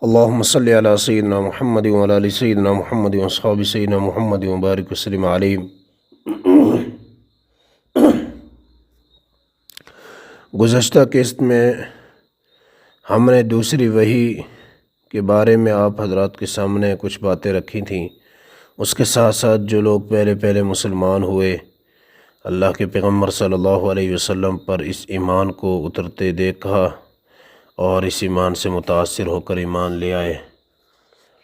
اللهم صل على سيدنا محمد وعلى آل سيدنا محمد واصحاب سيدنا محمد وبارك وسلم عليه۔ گزشتہ قسط میں ہم نے دوسری وحی کے بارے میں آپ حضرات کے سامنے کچھ باتیں رکھی تھیں۔ اس کے ساتھ ساتھ جو لوگ پہلے مسلمان ہوئے، اللہ کے پیغمبر صلی اللہ علیہ وسلم پر اس ایمان کو اترتے دیکھا اور اس ایمان سے متاثر ہو کر ایمان لے آئے،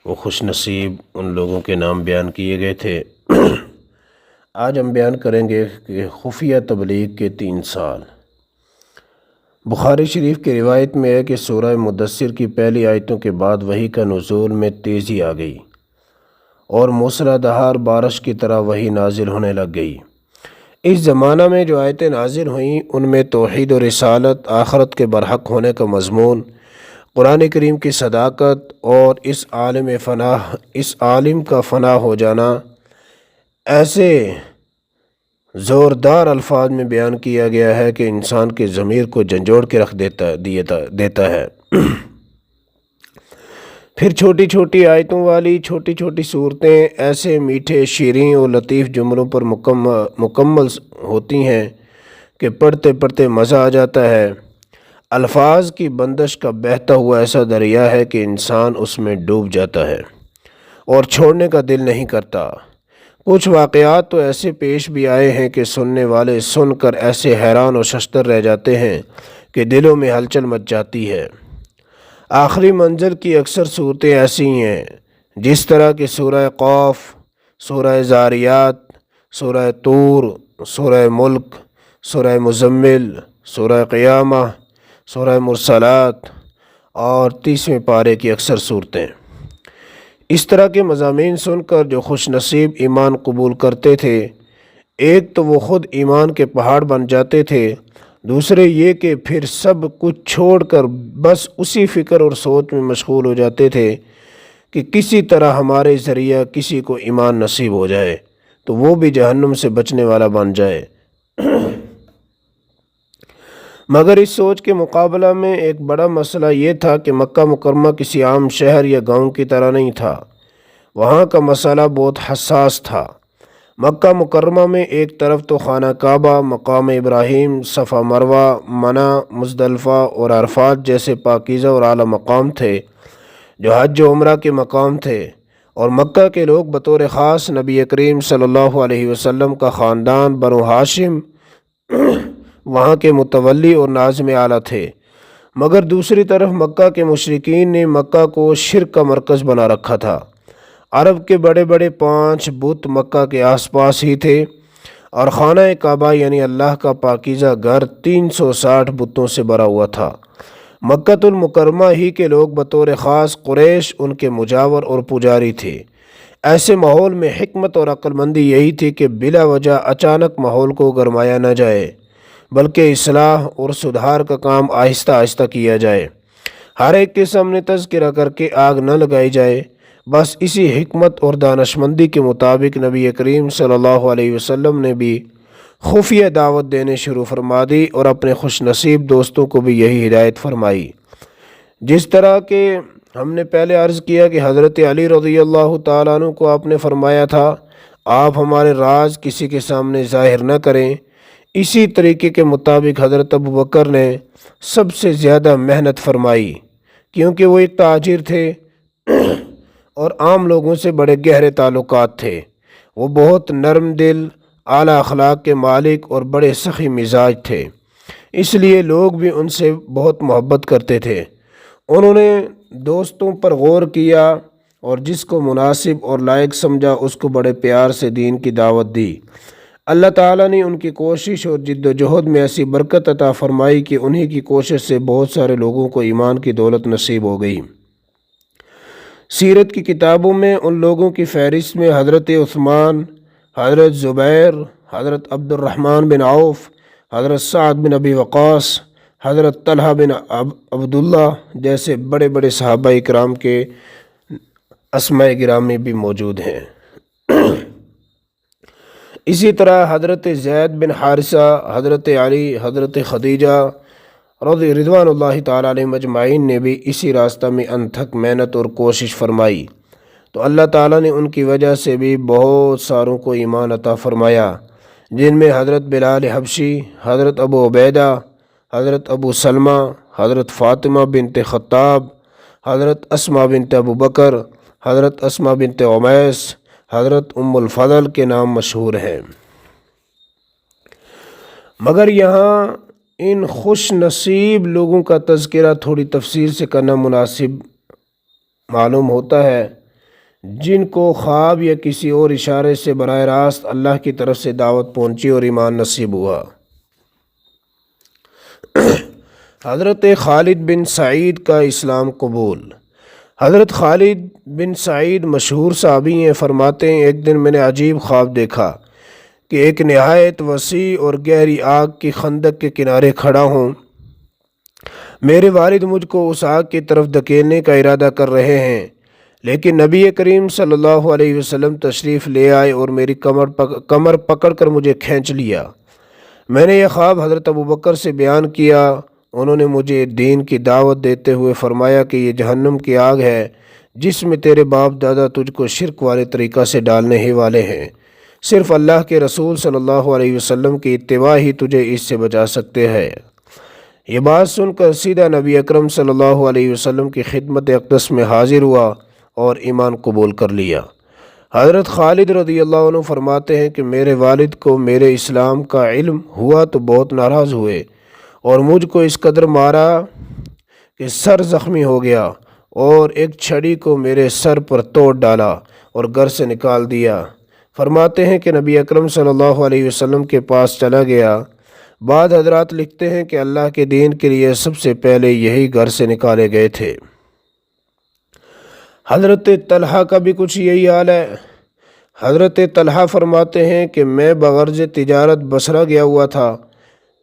وہ خوش نصیب ان لوگوں کے نام بیان کیے گئے تھے۔ آج ہم بیان کریں گے کہ خفیہ تبلیغ کے 3 سال۔ بخاری شریف کی روایت میں ہے کہ سورہ مدثر کی پہلی آیتوں کے بعد وحی کا نزول میں تیزی آ گئی اور موسلادھار بارش کی طرح وحی نازل ہونے لگ گئی۔ اس زمانہ میں جو آیتیں نازل ہوئیں ان میں توحید و رسالت، آخرت کے برحق ہونے کا مضمون، قرآن کریم کی صداقت اور اس عالم کا فنا ہو جانا ایسے زوردار الفاظ میں بیان کیا گیا ہے کہ انسان کے ضمیر کو جھنجھوڑ کے رکھ دیتا ہے۔ پھر چھوٹی چھوٹی آیتوں والی چھوٹی چھوٹی صورتیں ایسے میٹھے، شیریں اور لطیف جملوں پر مکمل ہوتی ہیں کہ پڑھتے پڑھتے مزہ آ جاتا ہے۔ الفاظ کی بندش کا بہتا ہوا ایسا دریا ہے کہ انسان اس میں ڈوب جاتا ہے اور چھوڑنے کا دل نہیں کرتا۔ کچھ واقعات تو ایسے پیش بھی آئے ہیں کہ سننے والے سن کر ایسے حیران و ششدر رہ جاتے ہیں کہ دلوں میں ہلچل مچ جاتی ہے۔ آخری منزل کی اکثر صورتیں ایسی ہیں جس طرح کہ سورہ قاف، سورہ زاریات، سورہ طور، سورہ ملک، سورہ مزمل، سورہ قیامہ، سورہ مرسلات اور 30ویں پارے کی اکثر صورتیں۔ اس طرح کے مضامین سن کر جو خوش نصیب ایمان قبول کرتے تھے، ایک تو وہ خود ایمان کے پہاڑ بن جاتے تھے، دوسرے یہ کہ پھر سب کچھ چھوڑ کر بس اسی فکر اور سوچ میں مشغول ہو جاتے تھے کہ کسی طرح ہمارے ذریعہ کسی کو ایمان نصیب ہو جائے تو وہ بھی جہنم سے بچنے والا بن جائے۔ مگر اس سوچ کے مقابلہ میں ایک بڑا مسئلہ یہ تھا کہ مکہ مکرمہ کسی عام شہر یا گاؤں کی طرح نہیں تھا، وہاں کا مسئلہ بہت حساس تھا۔ مکہ مکرمہ میں ایک طرف تو خانہ کعبہ، مقام ابراہیم، صفا مروہ، منی، مزدلفہ اور عرفات جیسے پاکیزہ اور اعلیٰ مقام تھے جو حج و عمرہ کے مقام تھے، اور مکہ کے لوگ بطور خاص نبی کریم صلی اللہ علیہ وسلم کا خاندان بنو ہاشم وہاں کے متولی اور ناظم اعلیٰ تھے۔ مگر دوسری طرف مکہ کے مشرکین نے مکہ کو شرک کا مرکز بنا رکھا تھا۔ عرب کے بڑے بڑے 5 بت مکہ کے آس پاس ہی تھے اور خانہ کعبہ یعنی اللہ کا پاکیزہ گھر 360 بتوں سے بھرا ہوا تھا۔ مکہ المکرمہ ہی کے لوگ بطور خاص قریش ان کے مجاور اور پجاری تھے۔ ایسے ماحول میں حکمت اور عقل مندی یہی تھی کہ بلا وجہ اچانک ماحول کو گرمایا نہ جائے، بلکہ اصلاح اور سدھار کا کام آہستہ آہستہ کیا جائے، ہر ایک کے سامنے تذکرہ کر کے آگ نہ لگائی جائے۔ بس اسی حکمت اور دانشمندی کے مطابق نبی کریم صلی اللہ علیہ وسلم نے بھی خفیہ دعوت دینے شروع فرما دی اور اپنے خوش نصیب دوستوں کو بھی یہی ہدایت فرمائی۔ جس طرح کہ ہم نے پہلے عرض کیا کہ حضرت علی رضی اللہ تعالیٰ عنہ کو آپ نے فرمایا تھا آپ ہمارے راز کسی کے سامنے ظاہر نہ کریں، اسی طریقے کے مطابق حضرت ابوبکر نے سب سے زیادہ محنت فرمائی، کیونکہ وہ ایک تاجر تھے اور عام لوگوں سے بڑے گہرے تعلقات تھے۔ وہ بہت نرم دل، اعلیٰ اخلاق کے مالک اور بڑے سخی مزاج تھے، اس لیے لوگ بھی ان سے بہت محبت کرتے تھے۔ انہوں نے دوستوں پر غور کیا اور جس کو مناسب اور لائق سمجھا اس کو بڑے پیار سے دین کی دعوت دی۔ اللہ تعالیٰ نے ان کی کوشش اور جد و جہد میں ایسی برکت عطا فرمائی کہ انہی کی کوشش سے بہت سارے لوگوں کو ایمان کی دولت نصیب ہو گئی۔ سیرت کی کتابوں میں ان لوگوں کی فہرست میں حضرت عثمان، حضرت زبیر، حضرت عبد الرحمن بن عوف، حضرت سعد بن ابی وقاص، حضرت طلحہ بن عبداللہ جیسے بڑے بڑے صحابہ اکرام کے اسماء گرامی بھی موجود ہیں۔ اسی طرح حضرت زید بن حارثہ، حضرت علی، حضرت خدیجہ رضوان اللہ تعالیٰ علیہ مجمعین نے بھی اسی راستہ میں انتھک محنت اور کوشش فرمائی، تو اللہ تعالیٰ نے ان کی وجہ سے بھی بہت ساروں کو ایمان عطا فرمایا، جن میں حضرت بلال حبشی، حضرت ابو عبیدہ، حضرت ابو سلمہ، حضرت فاطمہ بنت خطاب، حضرت اسماء بنت ابو بکر، حضرت اسماء بنت عمیس، حضرت ام الفضل کے نام مشہور ہیں۔ مگر یہاں ان خوش نصیب لوگوں کا تذکرہ تھوڑی تفصیل سے کرنا مناسب معلوم ہوتا ہے، جن کو خواب یا کسی اور اشارے سے براہ راست اللہ کی طرف سے دعوت پہنچی اور ایمان نصیب ہوا۔ حضرت خالد بن سعید کا اسلام قبول۔ حضرت خالد بن سعید مشہور صحابی ہیں، فرماتے ہیں ایک دن میں نے عجیب خواب دیکھا کہ ایک نہایت وسیع اور گہری آگ کی خندق کے کنارے کھڑا ہوں۔ میرے والد مجھ کو اس آگ کی طرف دھکیلنے کا ارادہ کر رہے ہیں، لیکن نبی کریم صلی اللہ علیہ وسلم تشریف لے آئے اور میری کمر پکڑ کر مجھے کھینچ لیا۔ میں نے یہ خواب حضرت ابو بکر سے بیان کیا، انہوں نے مجھے دین کی دعوت دیتے ہوئے فرمایا کہ یہ جہنم کی آگ ہے جس میں تیرے باپ دادا تجھ کو شرک والے طریقہ سے ڈالنے ہی والے ہیں، صرف اللہ کے رسول صلی اللہ علیہ وسلم کی اتباع ہی تجھے اس سے بچا سکتے ہیں۔ یہ بات سن کر سیدھا نبی اکرم صلی اللہ علیہ وسلم کی خدمت اقدس میں حاضر ہوا اور ایمان قبول کر لیا۔ حضرت خالد رضی اللہ عنہ فرماتے ہیں کہ میرے والد کو میرے اسلام کا علم ہوا تو بہت ناراض ہوئے اور مجھ کو اس قدر مارا کہ سر زخمی ہو گیا اور ایک چھڑی کو میرے سر پر توڑ ڈالا اور گھر سے نکال دیا۔ فرماتے ہیں کہ نبی اکرم صلی اللہ علیہ وسلم کے پاس چلا گیا۔ بعض حضرات لکھتے ہیں کہ اللہ کے دین کے لیے سب سے پہلے یہی گھر سے نکالے گئے تھے۔ حضرت طلحہ کا بھی کچھ یہی حال ہے۔ حضرت طلحہ فرماتے ہیں کہ میں بغرض تجارت بصرہ گیا ہوا تھا،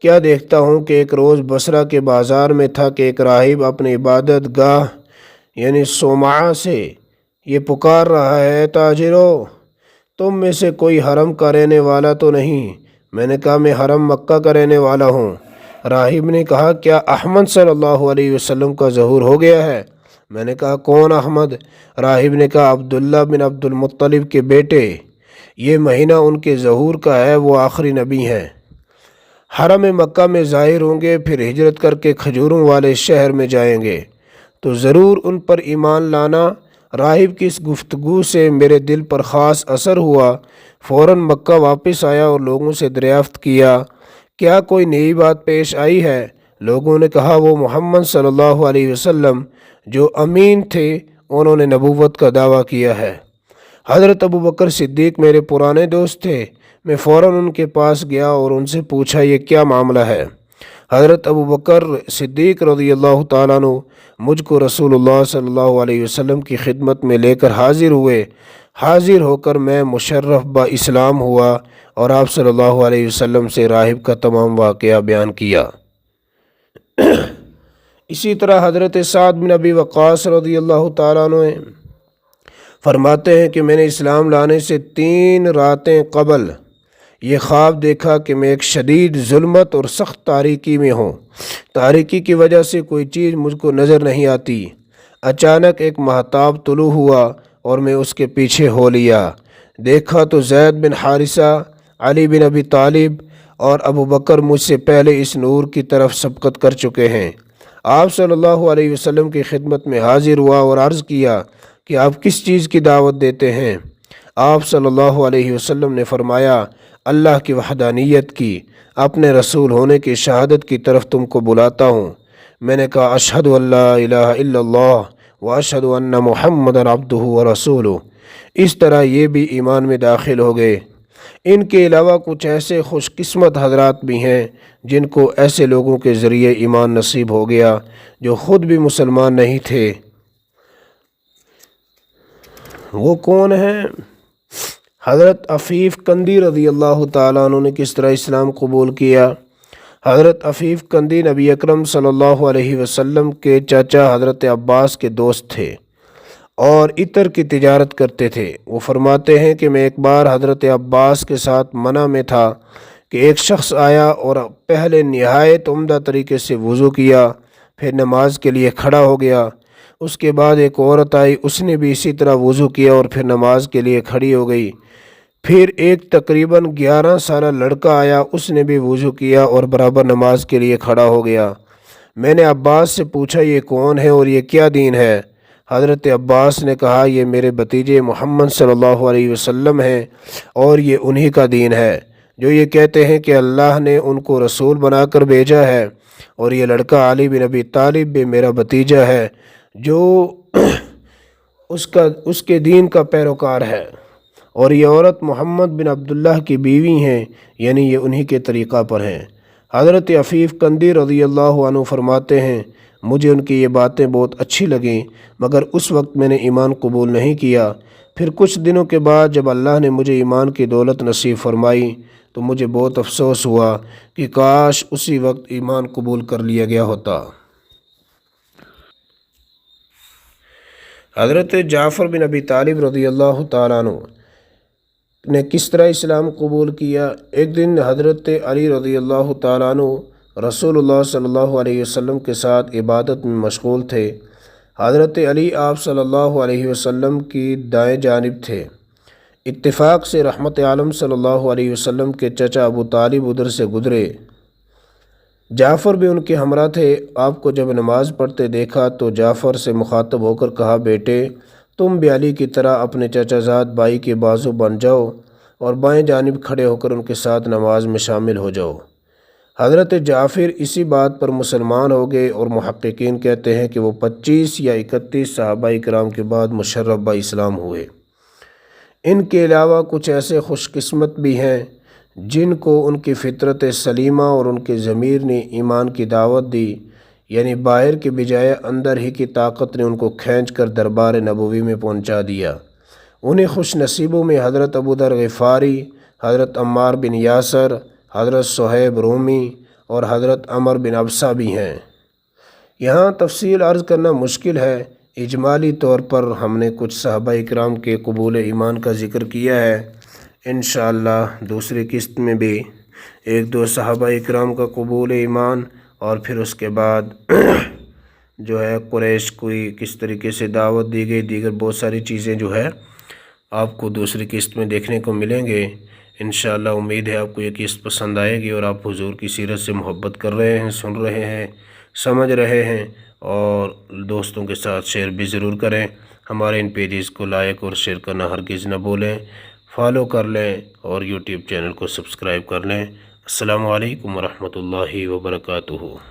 کیا دیکھتا ہوں کہ ایک روز بصرہ کے بازار میں تھا کہ ایک راہب اپنی عبادت گاہ یعنی صومعہ سے یہ پکار رہا ہے، تاجرو تم میں سے کوئی حرم کا رہنے والا تو نہیں؟ میں نے کہا میں حرم مکہ کا رہنے والا ہوں۔ راہب نے کہا کیا احمد صلی اللہ علیہ وسلم کا ظہور ہو گیا ہے؟ میں نے کہا کون احمد؟ راہب نے کہا عبداللہ بن عبد المطلب کے بیٹے، یہ مہینہ ان کے ظہور کا ہے، وہ آخری نبی ہیں۔ حرم مکہ میں ظاہر ہوں گے، پھر ہجرت کر کے کھجوروں والے شہر میں جائیں گے، تو ضرور ان پر ایمان لانا۔ راہب کی اس گفتگو سے میرے دل پر خاص اثر ہوا، فوراً مکہ واپس آیا اور لوگوں سے دریافت کیا کیا کوئی نئی بات پیش آئی ہے؟ لوگوں نے کہا وہ محمد صلی اللہ علیہ وسلم جو امین تھے، انہوں نے نبوت کا دعویٰ کیا ہے۔ حضرت ابو بکر صدیق میرے پرانے دوست تھے، میں فوراً ان کے پاس گیا اور ان سے پوچھا یہ کیا معاملہ ہے؟ حضرت ابو بکر صدیق رضی اللہ تعالیٰ عنہ مجھ کو رسول اللہ صلی اللہ علیہ وسلم کی خدمت میں لے کر حاضر ہوئے۔ حاضر ہو کر میں مشرف با اسلام ہوا اور آپ صلی اللہ علیہ وسلم سے راہب کا تمام واقعہ بیان کیا۔ اسی طرح حضرت سعد بن ابی وقاص رضی اللہ تعالیٰ عنہ فرماتے ہیں کہ میں نے اسلام لانے سے 3 راتیں قبل یہ خواب دیکھا کہ میں ایک شدید ظلمت اور سخت تاریکی میں ہوں، تاریکی کی وجہ سے کوئی چیز مجھ کو نظر نہیں آتی۔ اچانک ایک مہتاب طلوع ہوا اور میں اس کے پیچھے ہو لیا، دیکھا تو زید بن حارثہ، علی بن ابی طالب اور ابو بکر مجھ سے پہلے اس نور کی طرف سبقت کر چکے ہیں۔ آپ صلی اللہ علیہ وسلم کی خدمت میں حاضر ہوا اور عرض کیا کہ آپ کس چیز کی دعوت دیتے ہیں؟ آپ صلی اللہ علیہ وسلم نے فرمایا اللہ کی وحدانیت کی، اپنے رسول ہونے کی شہادت کی طرف تم کو بلاتا ہوں۔ میں نے کہا اشہد ان لا الہ الا اللہ و اشہد ان محمدًا عبدہ و رسولہ۔ اس طرح یہ بھی ایمان میں داخل ہو گئے۔ ان کے علاوہ کچھ ایسے خوش قسمت حضرات بھی ہیں جن کو ایسے لوگوں کے ذریعے ایمان نصیب ہو گیا جو خود بھی مسلمان نہیں تھے۔ وہ کون ہیں؟ حضرت عفیف کندی رضی اللہ تعالیٰ عنہ نے کس طرح اسلام قبول کیا؟ حضرت عفیف کندی نبی اکرم صلی اللہ علیہ وسلم کے چاچا حضرت عباس کے دوست تھے اور عطر کی تجارت کرتے تھے۔ وہ فرماتے ہیں کہ میں ایک بار حضرت عباس کے ساتھ منع میں تھا کہ ایک شخص آیا اور پہلے نہایت عمدہ طریقے سے وضو کیا، پھر نماز کے لیے کھڑا ہو گیا۔ اس کے بعد ایک عورت آئی، اس نے بھی اسی طرح وضو کیا اور پھر نماز کے لیے کھڑی ہو گئی۔ پھر ایک تقریباً 11 سالہ لڑکا آیا، اس نے بھی وضو کیا اور برابر نماز کے لیے کھڑا ہو گیا۔ میں نے عباس سے پوچھا یہ کون ہے اور یہ کیا دین ہے؟ حضرت عباس نے کہا یہ میرے بھتیجے محمد صلی اللہ علیہ وسلم ہیں اور یہ انہی کا دین ہے جو یہ کہتے ہیں کہ اللہ نے ان کو رسول بنا کر بھیجا ہے، اور یہ لڑکا علی بن ابی طالب بھی میرا بھتیجا ہے جو اس کے دین کا پیروکار ہے، اور یہ عورت محمد بن عبداللہ کی بیوی ہیں، یعنی یہ انہی کے طریقہ پر ہیں۔ حضرت عفیف کندی رضی اللہ عنہ فرماتے ہیں مجھے ان کی یہ باتیں بہت اچھی لگیں، مگر اس وقت میں نے ایمان قبول نہیں کیا۔ پھر کچھ دنوں کے بعد جب اللہ نے مجھے ایمان کی دولت نصیب فرمائی تو مجھے بہت افسوس ہوا کہ کاش اسی وقت ایمان قبول کر لیا گیا ہوتا۔ حضرت جعفر بن ابی طالب رضی اللہ تعالیٰ عنہ نے کس طرح اسلام قبول کیا؟ ایک دن حضرت علی رضی اللہ تعالیٰ عنہ رسول اللہ صلی اللہ علیہ وسلم کے ساتھ عبادت میں مشغول تھے۔ حضرت علی آپ صلی اللہ علیہ وسلم کی دائیں جانب تھے۔ اتفاق سے رحمت عالم صلی اللہ علیہ وسلم کے چچا ابو طالب ادھر سے گزرے۔ جعفر بھی ان کے ہمراہ تھے۔ آپ کو جب نماز پڑھتے دیکھا تو جعفر سے مخاطب ہو کر کہا بیٹے تم بھی علی کی طرح اپنے چچا زاد بھائی کے بازو بن جاؤ اور بائیں جانب کھڑے ہو کر ان کے ساتھ نماز میں شامل ہو جاؤ۔ حضرت جعفر اسی بات پر مسلمان ہو گئے، اور محققین کہتے ہیں کہ وہ 25 یا 31 صحابہ کرام کے بعد مشرف با اسلام ہوئے۔ ان کے علاوہ کچھ ایسے خوش قسمت بھی ہیں جن کو ان کی فطرت سلیمہ اور ان کے ضمیر نے ایمان کی دعوت دی، یعنی باہر کے بجائے اندر ہی کی طاقت نے ان کو کھینچ کر دربار نبوی میں پہنچا دیا۔ انہیں خوش نصیبوں میں حضرت ابو ذر غفاری، حضرت عمار بن یاسر، حضرت صہیب رومی اور حضرت عمر بن ابسہ بھی ہیں۔ یہاں تفصیل عرض کرنا مشکل ہے، اجمالی طور پر ہم نے کچھ صحابہ اکرام کے قبول ایمان کا ذکر کیا ہے۔ انشاءاللہ دوسری قسط میں بھی ایک دو صحابہ اکرام کا قبول ایمان، اور پھر اس کے بعد جو ہے قریش کوئی کس طریقے سے دعوت دی گئی، دیگر بہت ساری چیزیں جو ہے آپ کو دوسری قسط میں دیکھنے کو ملیں گے۔ انشاءاللہ امید ہے آپ کو یہ قسط پسند آئے گی اور آپ حضور کی سیرت سے محبت کر رہے ہیں، سن رہے ہیں، سمجھ رہے ہیں، اور دوستوں کے ساتھ شیئر بھی ضرور کریں۔ ہمارے ان پیجز کو لائک اور شیئر کرنا ہرگز نہ بولیں، فالو کر لیں اور یوٹیوب چینل کو سبسکرائب کر لیں۔ السلام علیکم ورحمۃ اللہ وبرکاتہ۔